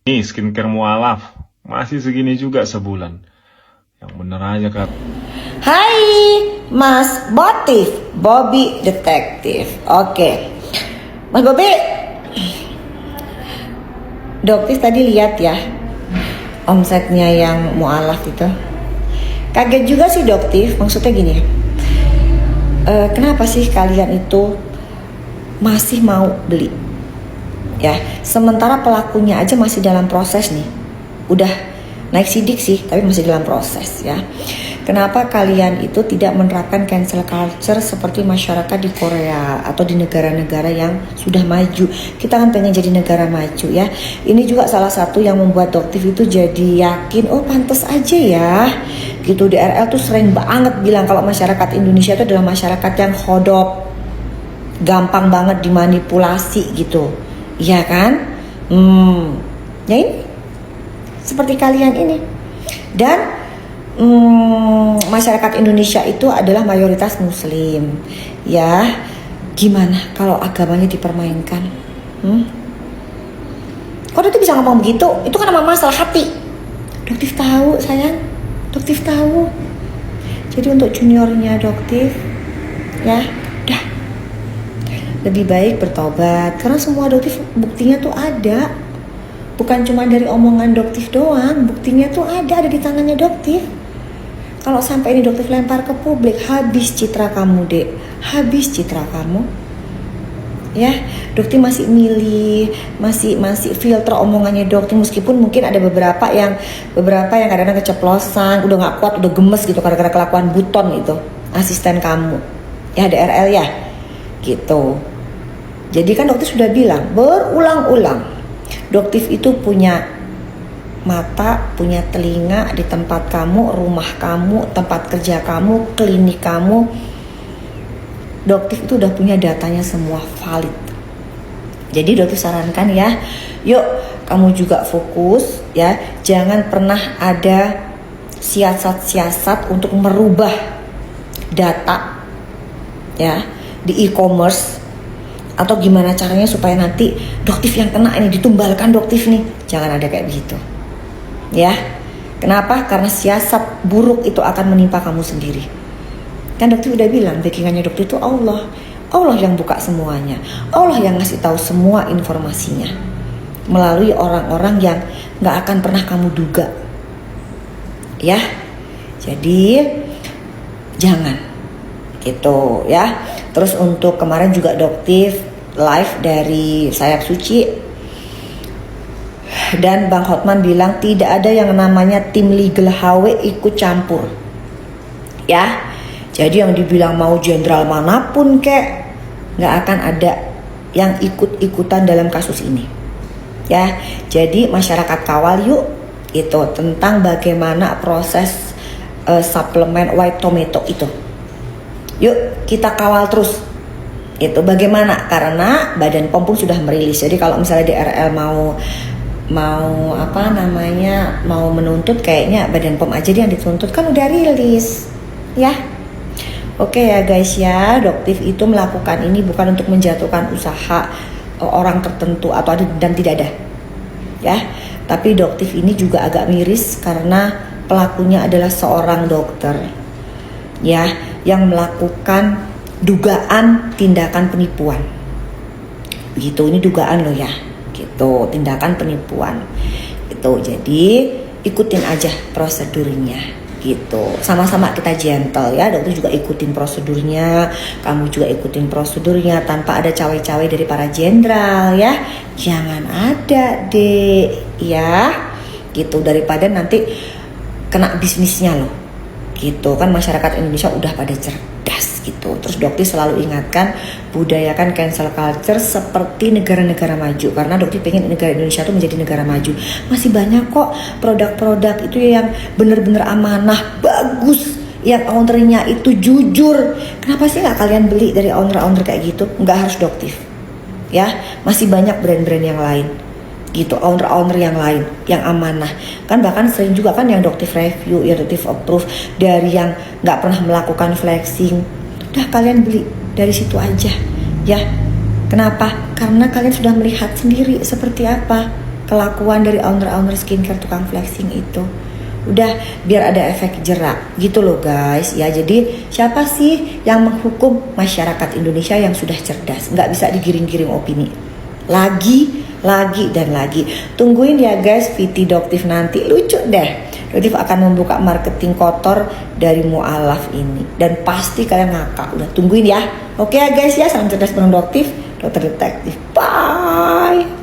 Nih, skincare mualaf. Masih segini juga sebulan. Yang bener aja, Kak. Hai, Mas Botif, Bobby Detektif. Oke, Mas Bobby, Doktif tadi lihat ya omsetnya yang mualaf itu. Kaget juga sih Doktif, maksudnya gini ya. Kenapa sih kalian itu masih mau beli? Ya, sementara pelakunya aja masih dalam proses nih. Udah naik sidik sih, tapi masih dalam proses ya. Kenapa kalian itu tidak menerapkan cancel culture seperti masyarakat di Korea atau di negara-negara yang sudah maju? Kita kan pengen jadi negara maju ya. Ini juga salah satu yang membuat Doktif itu jadi yakin, oh pantas aja ya. Gitu, DRL tuh sering banget bilang kalau masyarakat Indonesia itu adalah masyarakat yang hodop, gampang banget dimanipulasi gitu. Iya kan? Ya ini seperti kalian ini. Dan masyarakat Indonesia itu adalah mayoritas muslim. Ya, gimana kalau agamanya dipermainkan? Kok Doktif bisa ngomong begitu? Itu kan nama masalah hati. Doktif tahu sayang, Doktif tahu. Jadi untuk juniornya Doktif, ya udah lebih baik bertobat. Karena semua Doktif buktinya tuh ada. Bukan cuma dari omongan Doktif doang, buktinya tuh ada di tangannya Doktif. Kalau sampai ini Doktif lempar ke publik, habis citra kamu, Dek. Habis citra kamu. Ya, Doktif masih milih, masih filter omongannya Doktif, meskipun mungkin ada beberapa yang kadang-kadang keceplosan, udah nggak kuat, udah gemes gitu gara-gara kelakuan Buton itu, asisten kamu. Ya, DRL ya. Gitu. Jadi kan Doktif sudah bilang berulang-ulang, Doktif itu punya mata, punya telinga di tempat kamu, rumah kamu, tempat kerja kamu, klinik kamu. Doktif itu udah punya datanya semua valid. Jadi Doktif sarankan ya, yuk kamu juga fokus ya, jangan pernah ada siasat-siasat untuk merubah data ya di e-commerce, atau gimana caranya supaya nanti Doktif yang kena ini, ditumbalkan Doktif nih. Jangan ada kayak begitu. Ya, kenapa? Karena siasat buruk itu akan menimpa kamu sendiri. Kan Doktif udah bilang, backingannya Doktif itu Allah. Allah yang buka semuanya. Allah yang ngasih tahu semua informasinya melalui orang-orang yang gak akan pernah kamu duga. Ya, jadi jangan gitu ya. Terus untuk kemarin juga Doktif live dari Sayap Suci, dan Bang Hotman bilang tidak ada yang namanya tim legal HW ikut campur. Ya, jadi yang dibilang mau jenderal manapun kek, nggak akan ada yang ikut-ikutan dalam kasus ini. Ya, jadi masyarakat kawal yuk itu tentang bagaimana proses suplemen white tomato itu. Yuk kita kawal terus. Itu bagaimana? Karena Badan POM pun sudah merilis. Jadi kalau misalnya DRL mau menuntut, kayaknya Badan POM aja yang dituntut, kan udah rilis ya. Oke ya guys ya, Doktif itu melakukan ini bukan untuk menjatuhkan usaha orang tertentu atau dan tidak ada ya, tapi Doktif ini juga agak miris karena pelakunya adalah seorang dokter ya, yang melakukan dugaan tindakan penipuan begitu. Ini dugaan loh ya gitu, tindakan penipuan gitu. Jadi ikutin aja prosedurnya gitu, sama-sama kita gentle ya. Dokter juga ikutin prosedurnya, kamu juga ikutin prosedurnya, tanpa ada cawe-cawe dari para jenderal ya. Jangan ada deh ya gitu, daripada nanti kena bisnisnya loh gitu kan. Masyarakat Indonesia udah pada cerdas gitu. Terus Dokter selalu ingatkan, budayakan cancel culture seperti negara-negara maju, karena Dokter pengen negara Indonesia tuh menjadi negara maju. Masih banyak kok produk-produk itu yang bener-bener amanah, bagus, yang ownernya itu jujur. Kenapa sih nggak kalian beli dari owner-owner kayak gitu? Nggak harus Dokter ya, masih banyak brand-brand yang lain gitu, owner-owner yang lain yang amanah kan. Bahkan sering juga kan yang Dokter review, yang Dokter approve, dari yang nggak pernah melakukan flexing. Udah kalian beli dari situ aja ya. Kenapa? Karena kalian sudah melihat sendiri seperti apa kelakuan dari owner-owner skincare tukang flexing itu. Udah, biar ada efek jerak gitu loh guys ya. Jadi siapa sih yang menghukum masyarakat Indonesia yang sudah cerdas? Nggak bisa digiring-giring opini lagi dan lagi. Tungguin ya guys VT Doktif nanti, lucu deh. Doktif akan membuka marketing kotor dari mualaf ini dan pasti kalian ngakak. Udah, tungguin ya. Oke ya guys ya, salam cerdas bareng Doktif, dokter detektif. Bye.